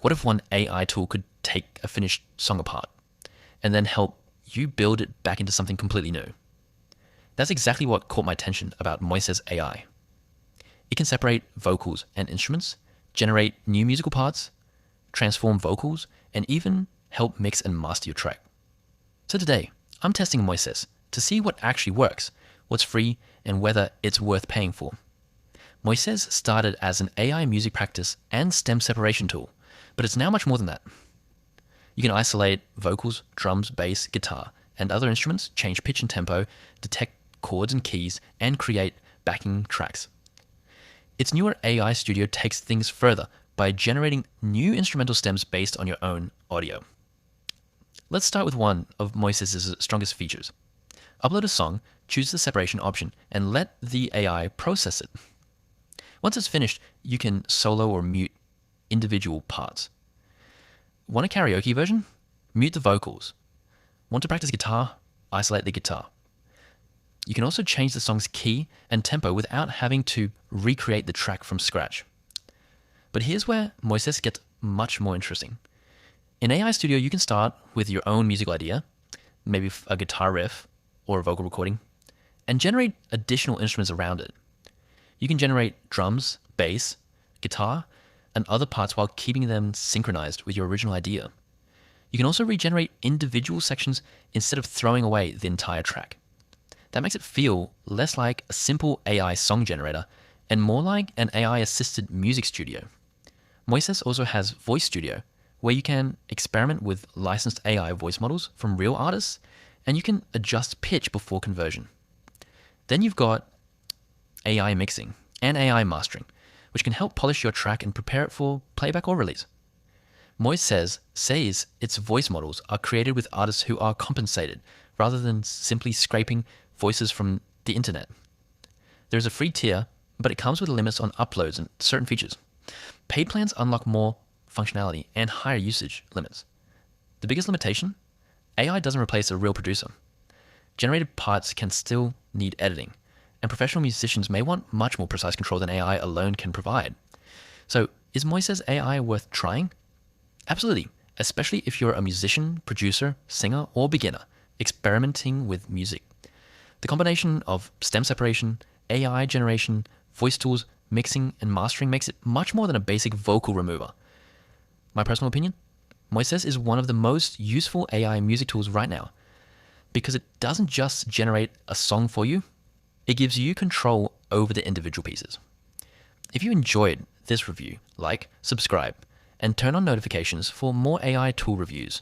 What if one AI tool could take a finished song apart and then help you build it back into something completely new? That's exactly what caught my attention about Moises AI. It can separate vocals and instruments, generate new musical parts, transform vocals, and even help mix and master your track. So today, I'm testing Moises to see what actually works, what's free, and whether it's worth paying for. Moises started as an AI music practice and stem separation tool, but it's now much more than that. You can isolate vocals, drums, bass, guitar, and other instruments, change pitch and tempo, detect chords and keys, and create backing tracks. Its newer AI studio takes things further by generating new instrumental stems based on your own audio. Let's start with one of Moises' strongest features. Upload a song, choose the separation option, and let the AI process it. Once it's finished, you can solo or mute individual parts. Want a karaoke version? Mute the vocals. Want to practice guitar? Isolate the guitar. You can also change the song's key and tempo without having to recreate the track from scratch. But here's where Moises gets much more interesting. In AI Studio, you can start with your own musical idea, maybe a guitar riff or a vocal recording, and generate additional instruments around it. You can generate drums, bass, guitar, and other parts while keeping them synchronized with your original idea. You can also regenerate individual sections instead of throwing away the entire track. That makes it feel less like a simple AI song generator and more like an AI-assisted music studio. Moises also has Voice Studio, where you can experiment with licensed AI voice models from real artists, and you can adjust pitch before conversion. Then you've got AI mixing and AI mastering, which can help polish your track and prepare it for playback or release. Moises says its voice models are created with artists who are compensated rather than simply scraping voices from the internet. There's a free tier, but it comes with limits on uploads and certain features. Paid plans unlock more functionality and higher usage limits. The biggest limitation? AI doesn't replace a real producer. Generated parts can still need editing, and professional musicians may want much more precise control than AI alone can provide. So, is Moises AI worth trying? Absolutely, especially if you're a musician, producer, singer, or beginner experimenting with music. The combination of stem separation, AI generation, voice tools, mixing, and mastering makes it much more than a basic vocal remover. My personal opinion? Moises is one of the most useful AI music tools right now because it doesn't just generate a song for you, it gives you control over the individual pieces. If you enjoyed this review, like, subscribe, and turn on notifications for more AI tool reviews.